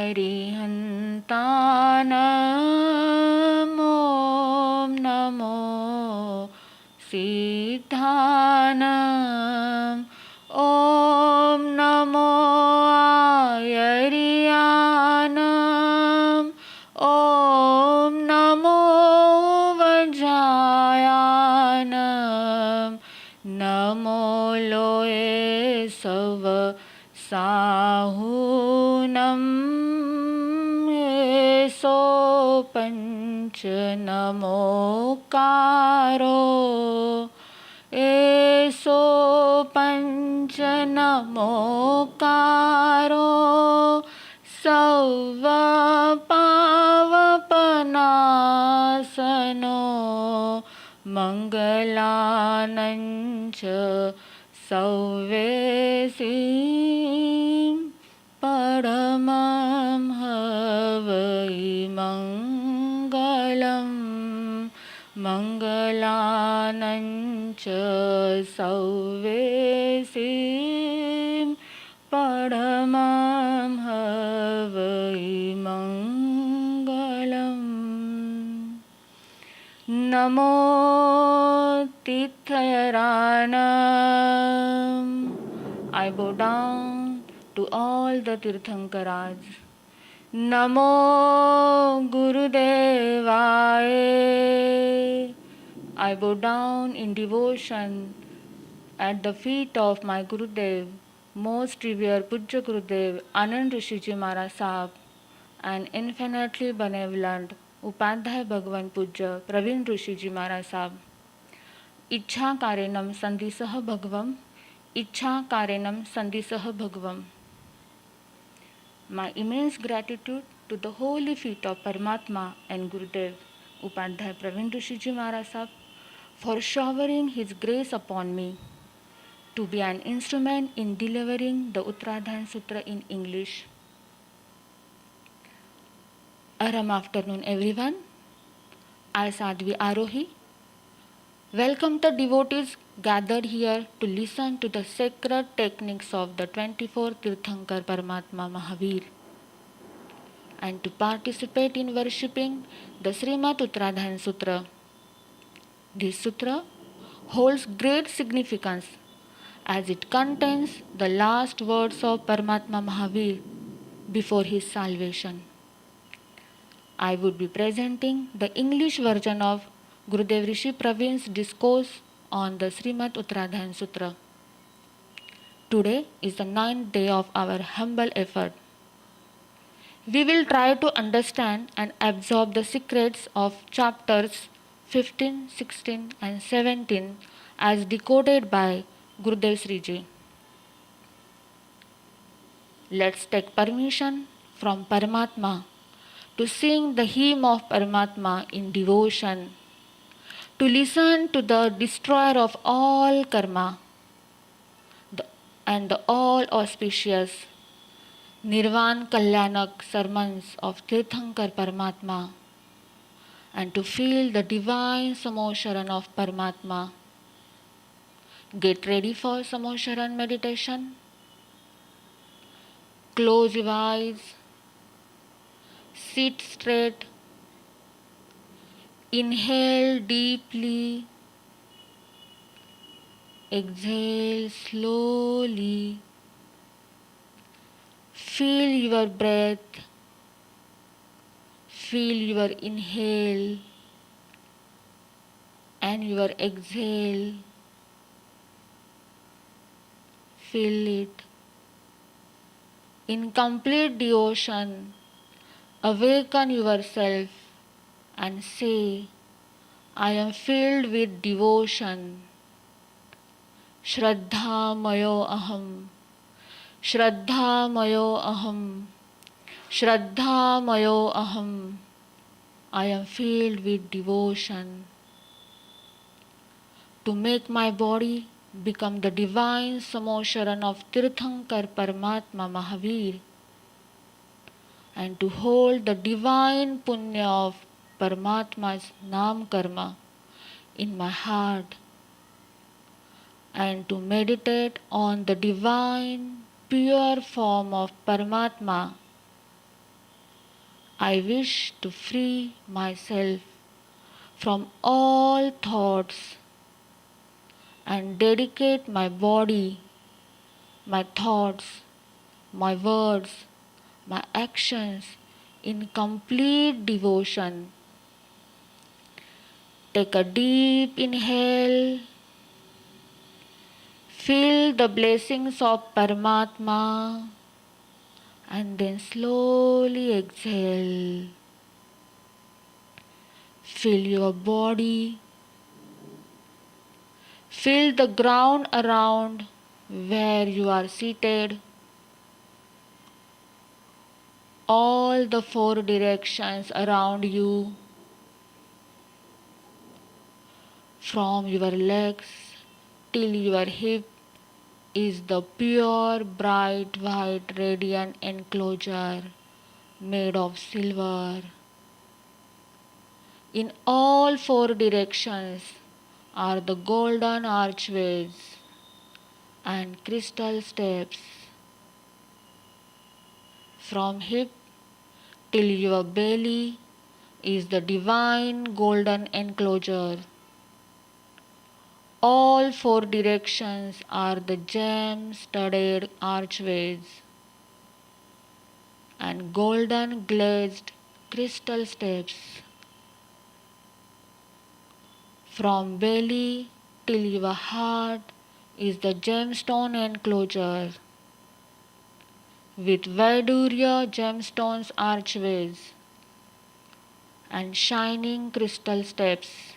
Arihantanam Om Namo Siddhanam Om Namo Ayariyanam Om Namo Vajrayanam Namo Loe Sava Sahunam Eso Pancha Namokaro Eso Pancha Namokaro Sauva Pavapanasano Mangalanancha Sauvesim Paramam Havai Mangalam Mangalanancha Sauvesim Paramam Havai Mangalam. Namo Tirthayaranam. I bow down to all the Tirthankaras. Namo Gurudevaya. I bow down in devotion at the feet of my Gurudev, most revered Pujya Gurudev Anand Rishiji Maharaj Sahab, and infinitely benevolent Upadhyay Bhagwan Pujya Praveen Rishiji Maharaj Sahab. Ichha karenam sandisah bhagvam. Ichha karenam sandisah bhagvam. My immense gratitude to the holy feet of Paramatma and Gurudev Upadhyay Praveen Rishiji Maharaj Sahab for showering his grace upon me to be an instrument in delivering the Uttaradhyayana Sutra in English. Aram afternoon everyone. I Sadhvi Arohi welcome the devotees gathered here to listen to the sacred techniques of the 24 Tirthankar Paramatma Mahaveer and to participate in worshipping the Srimad Uttaradhyayana Sutra. This sutra holds great significance as it contains the last words of Paramatma Mahaveer before his salvation. I would be presenting the English version of Gurudev Rishi Praveen's discourse on the Srimad Uttaradhyayana Sutra. Today is the 9th day of our humble effort. We will try to understand and absorb the secrets of chapters 15, 16 and 17 as decoded by Gurudev Sriji. Let's take permission from Paramatma to sing the hymn of Paramatma in devotion, to listen to the destroyer of all karma and the all auspicious Nirvan Kalyanak sermons of Tirthankar Paramatma, and to feel the divine Samosharan of Paramatma. Get ready for Samosharan meditation. Close your eyes. Sit straight. Inhale deeply. Exhale slowly. Feel your breath. Feel your inhale and your exhale. Feel it. In complete devotion, awaken yourself and say, I am filled with devotion. Shraddha mayo aham. Shraddha mayo aham. Shraddha mayo aham. I am filled with devotion. To make my body become the divine Samosharan of Tirthankar Paramatma Mahaveer, and to hold the divine punya of Paramatma's Nam Karma in my heart, and to meditate on the divine pure form of Paramatma I wish to free myself from all thoughts and dedicate my body, my thoughts, my words, my actions in complete devotion. Take a deep inhale. Feel the blessings of Paramatma and then slowly exhale. Feel your body. Feel the ground around where you are seated. All the four directions around you, from your legs till your hip, is the pure, bright, white, radiant enclosure made of silver. In all four directions are the golden archways and crystal steps. From hip till your belly is the divine golden enclosure. All four directions are the gem-studded archways and golden glazed crystal steps. From belly till your heart is the gemstone enclosure with Vaidurya gemstones archways and shining crystal steps.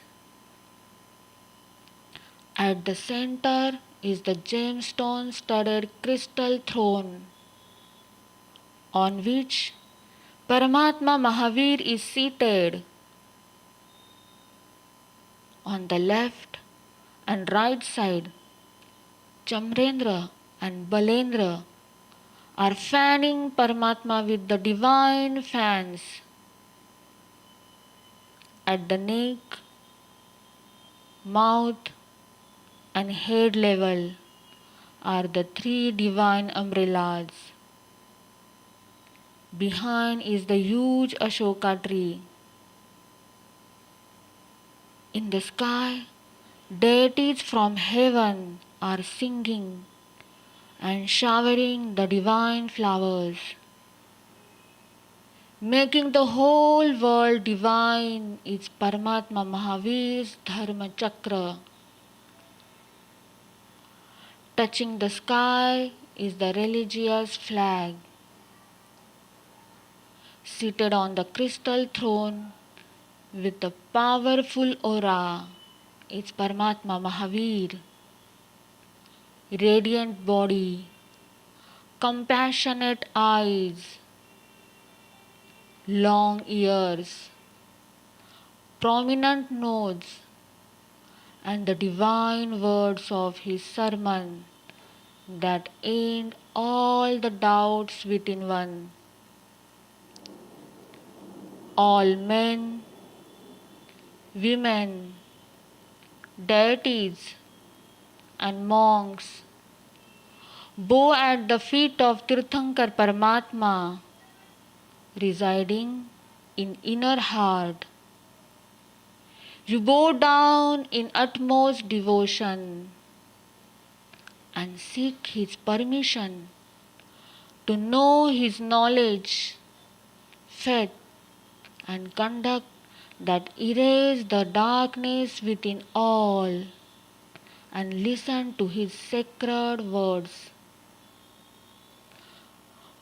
At the center is the gemstone studded crystal throne on which Paramatma Mahaveer is seated. On the left and right side, Chamrendra and Balendra are fanning Paramatma with the divine fans. At the neck, mouth and head level are the three divine umbrellas. Behind is the huge Ashoka tree. In the sky, deities from heaven are singing and showering the divine flowers, making the whole world divine is Paramatma Mahaveer's Dharma Chakra. Touching the sky is the religious flag. Seated on the crystal throne with a powerful aura is Paramatma Mahaveer. Radiant body, compassionate eyes, long ears, prominent nose, and the divine words of his sermon that end all the doubts within one. All men, women, deities, and monks bow at the feet of Tirthankar Paramatma, residing in inner heart. You bow down in utmost devotion and seek his permission to know his knowledge, faith, and conduct that erase the darkness within all, and listen to his sacred words.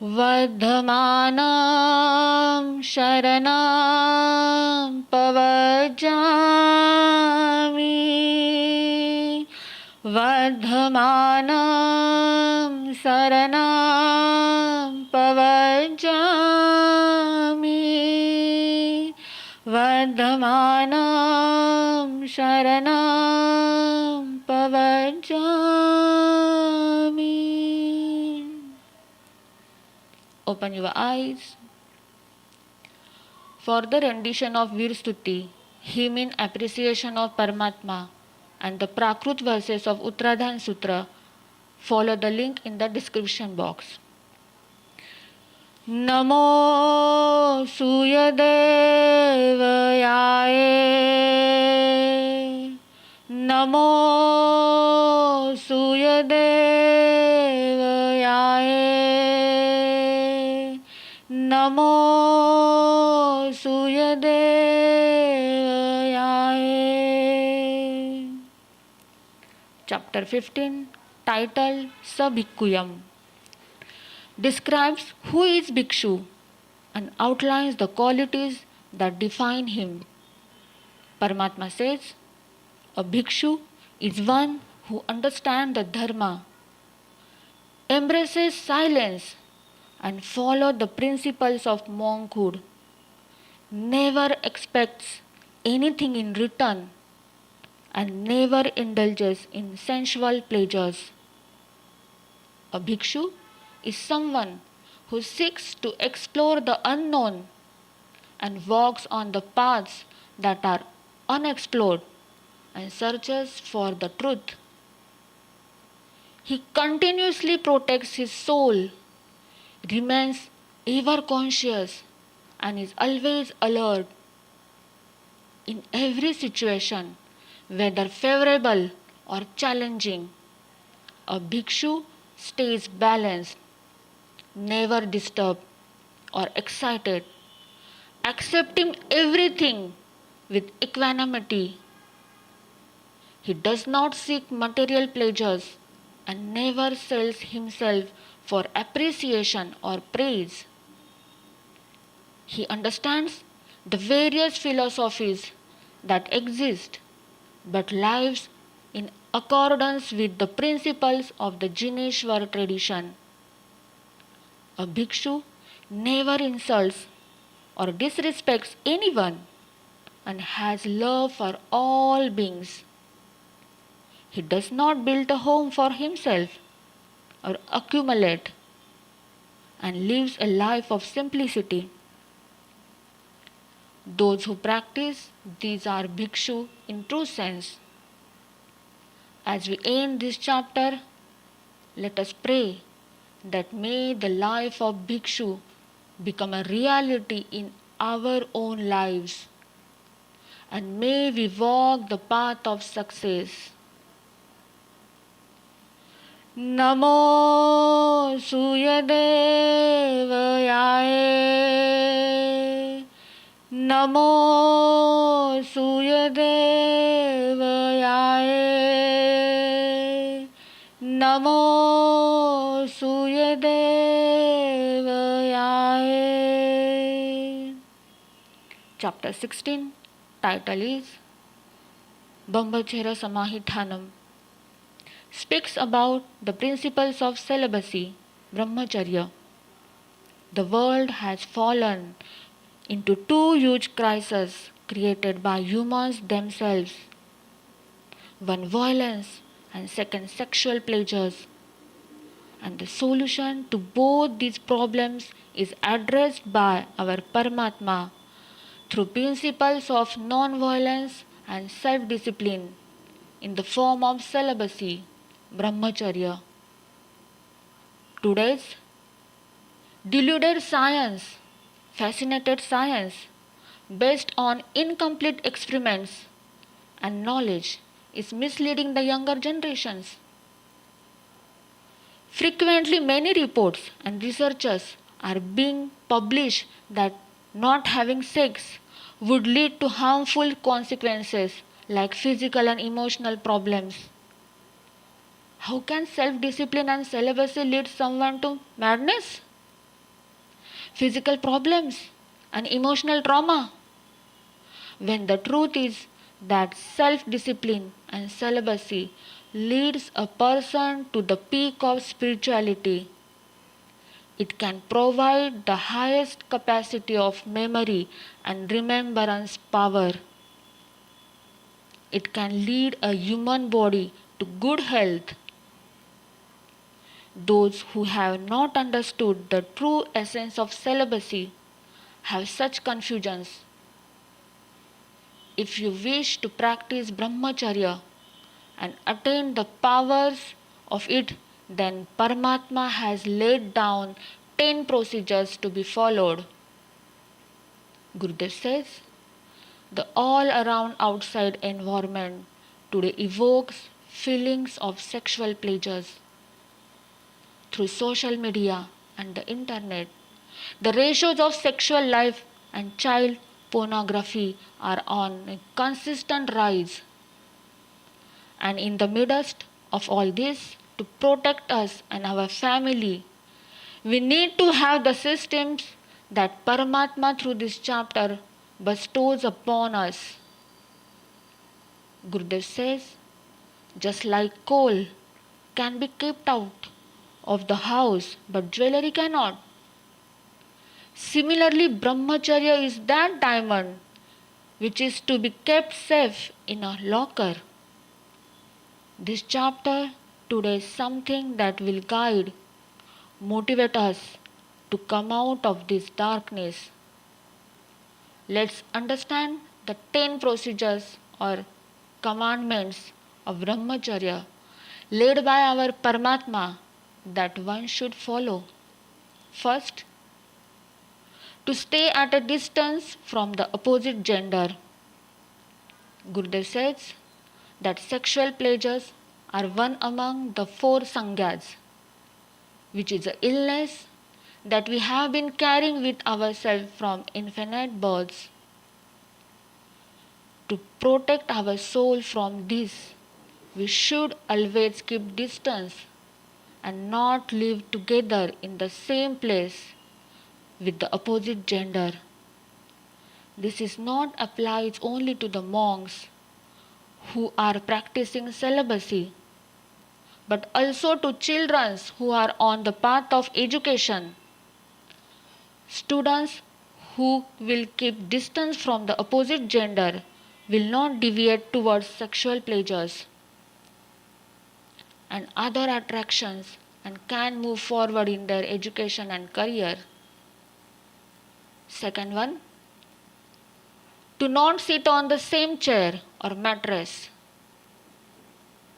Vardhamanam sharanam pavajami, Vardhamanam saranam pavajami, Vardhamanam sharanam pavajami. Open your eyes. For the rendition of Veer Stuti, hymn in appreciation of Paramatma, and the Prakrut verses of Uttaradhyayana Sutra, follow the link in the description box. NaMo सूर्यदेवयाय NaMo सूर्यदेवयाय NaMo सूर्यदेवयाय. Chapter 15, titled Sabhikuyam, describes who is bhikshu and outlines the qualities that define him. Paramatma says, a bhikshu is one who understands the dharma, embraces silence, and follows the principles of monkhood, never expects anything in return, and never indulges in sensual pleasures. A bhikshu is someone who seeks to explore the unknown and walks on the paths that are unexplored and searches for the truth. He continuously protects his soul, remains ever conscious, and is always alert. In every situation, whether favorable or challenging, a bhikshu stays balanced, never disturbed or excited, accepting everything with equanimity. He does not seek material pleasures and never sells himself for appreciation or praise. He understands the various philosophies that exist but lives in accordance with the principles of the Jainishwar tradition. A bhikshu never insults or disrespects anyone and has love for all beings. He does not build a home for himself or accumulate, and lives a life of simplicity. Those who practice these are bhikshu in true sense. As we end this chapter, let us pray that may the life of bhikshu become a reality in our own lives, and may we walk the path of success. NaMo सूर्यदेवयाय NaMo सूर्यदेवयाय NaMo सूर्यदेवयाय. Chapter 16, title is Brahmacharya Samahithanam, speaks about the principles of celibacy, brahmacharya. The world has fallen into two huge crises created by humans themselves. One, violence, and second, sexual pleasures. And the solution to both these problems is addressed by our Paramatma through principles of non-violence and self-discipline in the form of celibacy, brahmacharya. Today's deluded science, fascinated science, based on incomplete experiments and knowledge, is misleading the younger generations. Frequently, many reports and researches are being published that not having sex would lead to harmful consequences like physical and emotional problems. How can self-discipline and celibacy lead someone to madness, physical problems, and emotional trauma, when the truth is that self-discipline and celibacy leads a person to the peak of spirituality? It can provide the highest capacity of memory and remembrance power. It can lead a human body to good health. Those who have not understood the true essence of celibacy have such confusions. If you wish to practice brahmacharya and attain the powers of it, then Paramatma has laid down 10 procedures to be followed. Gurudev says, the all-around outside environment today evokes feelings of sexual pleasures. Through social media and the internet, the ratios of sexual life and child pornography are on a consistent rise. And in the midst of all this, to protect us and our family, we need to have the systems that Paramatma through this chapter bestows upon us. Gurudev says, just like coal can be kept out of the house but jewelry cannot. Similarly, brahmacharya is that diamond which is to be kept safe in a locker. This chapter today is something that will guide, motivate us to come out of this darkness. Let's understand the 10 procedures or commandments of brahmacharya led by our Paramatma that one should follow. First, to stay at a distance from the opposite gender. Gurudev says that sexual pleasures are one among the 4 sangyas, which is an illness that we have been carrying with ourselves from infinite births. To protect our soul from this, we should always keep distance and not live together in the same place with the opposite gender. This is not applies only to the monks who are practicing celibacy, but also to children who are on the path of education. Students who will keep distance from the opposite gender will not deviate towards sexual pleasures and other attractions and can move forward in their education and career. Second one, to not sit on the same chair or mattress.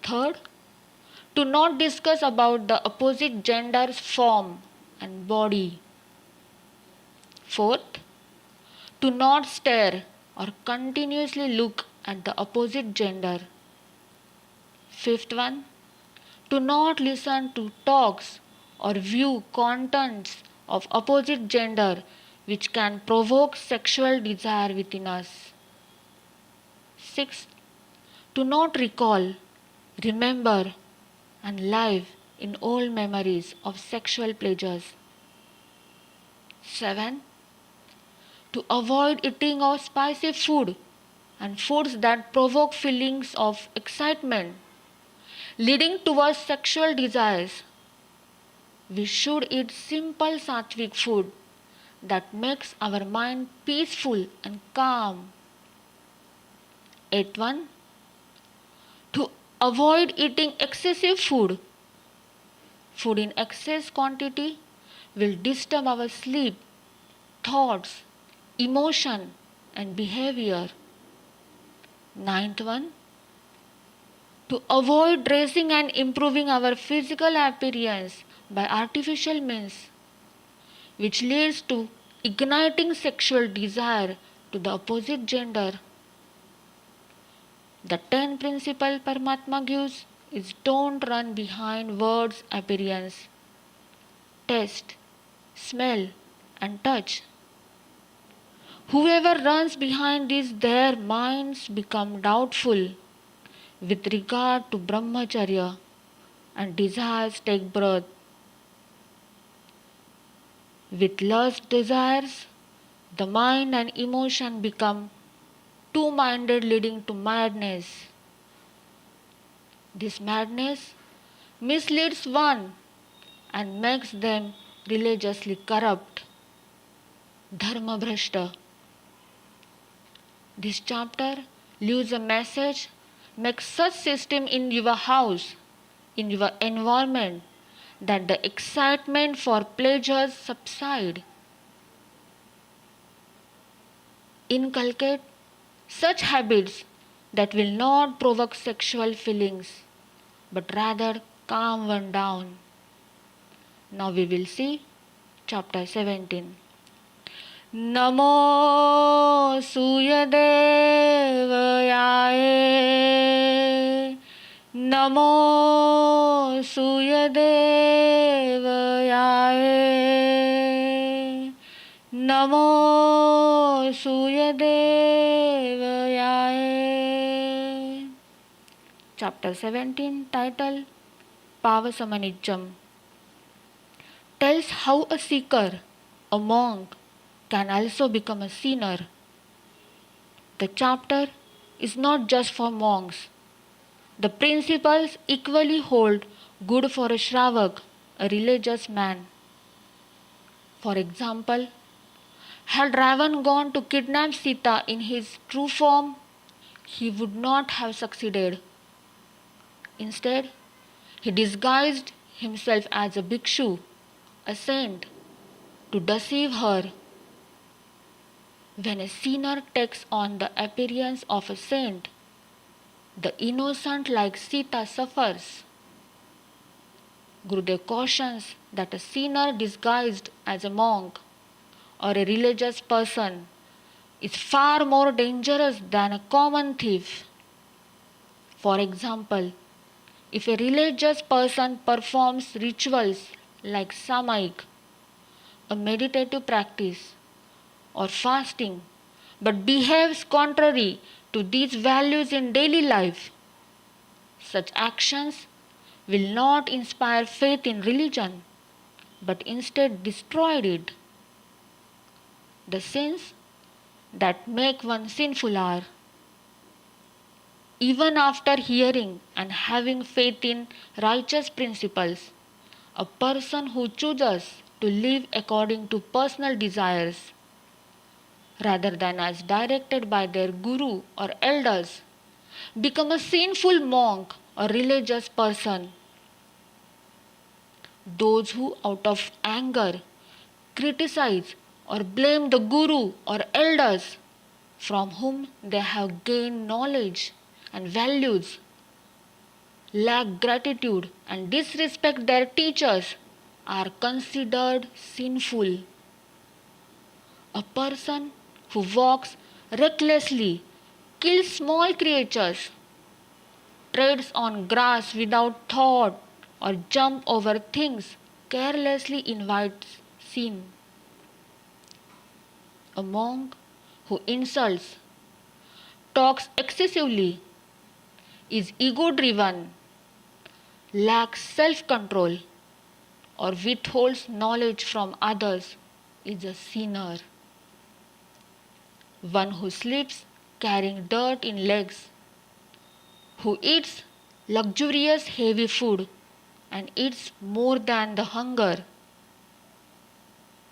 Third, to not discuss about the opposite gender's form and body. Fourth, to not stare or continuously look at the opposite gender. Fifth one, to not listen to talks or view contents of opposite gender which can provoke sexual desire within us. Sixth, to not recall, remember, and live in old memories of sexual pleasures. 7. To avoid eating of spicy food and foods that provoke feelings of excitement, leading towards sexual desires. We should eat simple sattvic food that makes our mind peaceful and calm. 8.1. To avoid eating excessive food. Food in excess quantity will disturb our sleep, thoughts, emotion and behavior. 9th one, to avoid dressing and improving our physical appearance by artificial means, which leads to igniting sexual desire to the opposite gender. The 10 principle Paramatma gives is don't run behind words appearance, taste, smell and touch. Whoever runs behind this, their minds become doubtful with regard to brahmacharya and desires take birth. With lust desires, the mind and emotion become two-minded, leading to madness. This madness misleads one and makes them religiously corrupt, dharma bhrashta. This chapter leaves a message: make such system in your house, in your environment, that the excitement for pleasures subside. Inculcate such habits that will not provoke sexual feelings, but rather calm one down. Now we will see Chapter 17. Namo Suyadevayaye. Namo Suyadevayaye. Namo Suyadevayaye. Chapter 17, title Pavasamanijam, tells how a seeker, a monk, can also become a sinner. The chapter is not just for monks. The principles equally hold good for a Shravak, a religious man. For example, had Ravan gone to kidnap Sita in his true form, he would not have succeeded. Instead, he disguised himself as a bhikshu, a saint, to deceive her. When a sinner takes on the appearance of a saint, the innocent like Sita suffers. Gurudev cautions that a sinner disguised as a monk or a religious person is far more dangerous than a common thief. For example, if a religious person performs rituals like samaik, a meditative practice, or fasting, but behaves contrary to these values in daily life, such actions will not inspire faith in religion, but instead destroy it. The sins that make one sinful are, even after hearing and having faith in righteous principles, a person who chooses to live according to personal desires rather than as directed by their guru or elders become a sinful monk or religious person. Those who out of anger criticize or blame the guru or elders from whom they have gained knowledge and values, lack gratitude and disrespect their teachers are considered sinful. A person who walks recklessly, kills small creatures, treads on grass without thought, or jumps over things carelessly invites sin. A monk who insults, talks excessively, is ego driven, lacks self control, or withholds knowledge from others is a sinner. One who sleeps carrying dirt in legs, who eats luxurious heavy food and eats more than the hunger,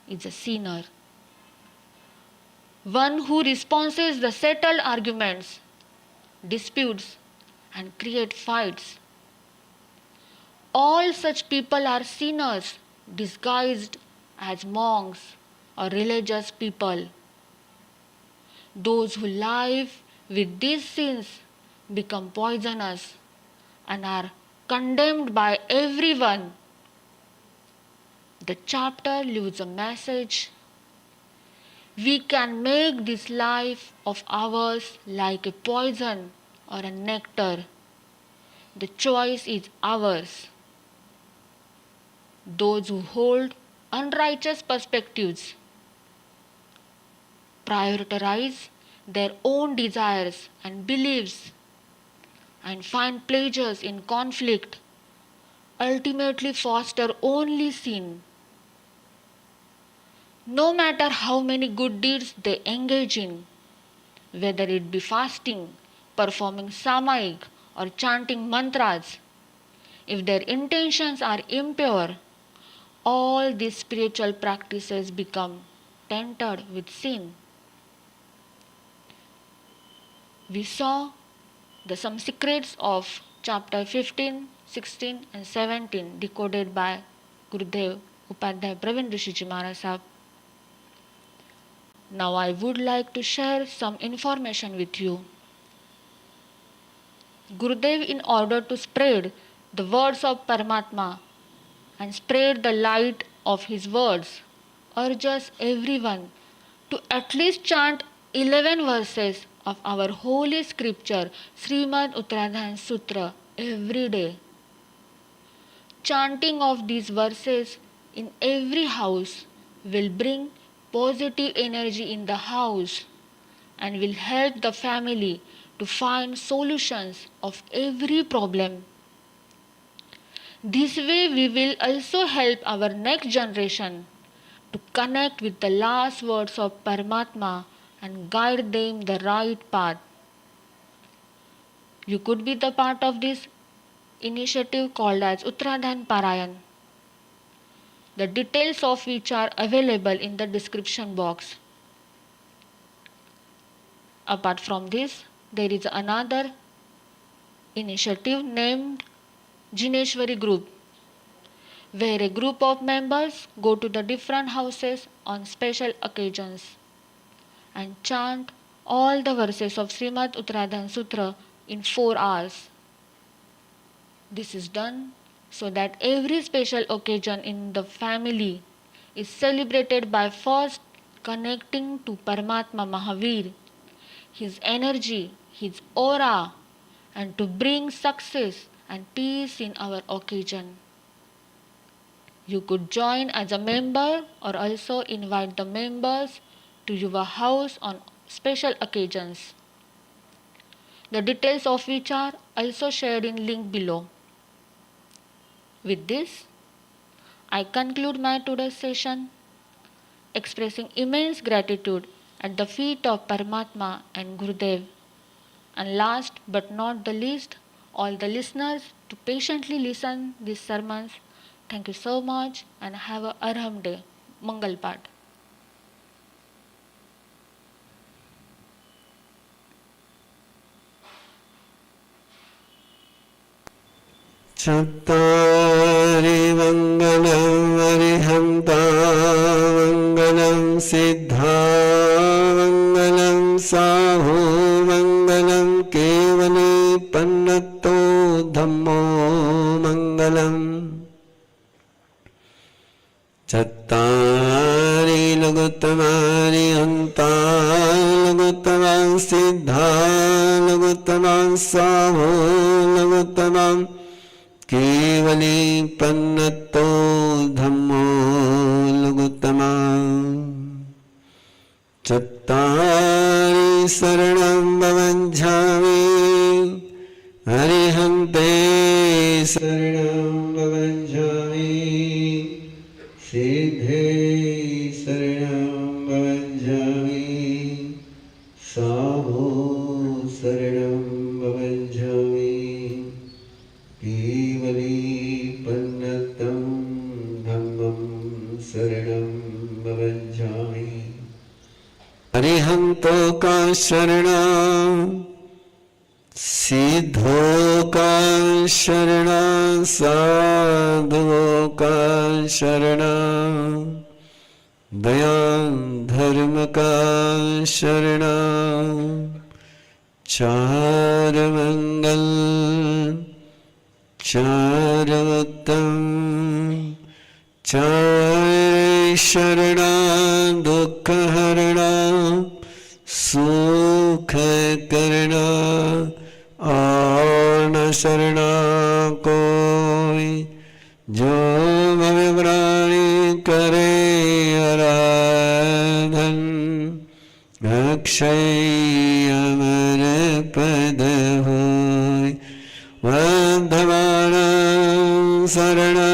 is a sinner. One who responses the settled arguments, disputes, and create fights. All such people are sinners disguised as monks or religious people. Those who live with these sins become poisonous and are condemned by everyone. The chapter leaves a message. We can make this life of ours like a poison or a nectar. The choice is ours. Those who hold unrighteous perspectives prioritize their own desires and beliefs and find pleasures in conflict, ultimately foster only sin. No matter how many good deeds they engage in, whether it be fasting, performing samaik, or chanting mantras, if their intentions are impure, all these spiritual practices become tainted with sin. We saw some secrets of chapter 15, 16 and 17 decoded by Gurudev Uttaradhyayana Praveen Rishi Maharaj. Now I would like to share some information with you. Gurudev, in order to spread the words of Paramatma and spread the light of his words, urges everyone to at least chant 11 verses of our holy scripture, Srimad Uttaradhyayana Sutra, every day. Chanting of these verses in every house will bring positive energy in the house and will help the family to find solutions of every problem. This way we will also help our next generation to connect with the last words of Paramatma and guide them the right path. You could be the part of this initiative called as Uttaradhyayan Parayan, the details of which are available in the description box. Apart from this, there is another initiative named Jineshwari Group, where a group of members go to the different houses on special occasions and chant all the verses of Srimad Uttaradhyayana Sutra in 4 hours. This is done so that every special occasion in the family is celebrated by first connecting to Paramatma Mahaveer, his energy, his aura, and to bring success and peace in our occasion. You could join as a member or also invite the members to your house on special occasions, the details of which are also shared in link below. With this, I conclude my today's session, expressing immense gratitude at the feet of Paramatma and Gurudev. And last but not the least, all the listeners to patiently listen these sermons. Thank you so much and have a Arham day. Mangal Path. Chattari Mangalam Arihanta Mangalam Siddha Mangalam Saho Mangalam Kevali Pannato Dhammo Mangalam Chattari Lagutamari Hanta Lagutamam Siddha Lagutamam Saho Lagutamam Kevali Pannato Dhammo Lugutama Chattari Saranam Bhavanjhami Arihante Saranam Bhavanjhami Siddhe Saranam Bhavanjhami Savo Saranam Bhavanjhami Kevali Pannatam Dhammam Saranam Bhavanjhami Arihanto ka Sharana Siddho ka Sharana Sadhu ka Sharana Dayan Dharma ka Sharana Char Mangal Charattam Char Sharana Dukha Harana Sukha Karana Arna Sharana Koi Jo Bhavivrani Kare Aradhan Akshay Amar Pada Hoy Vandhavanam Saranam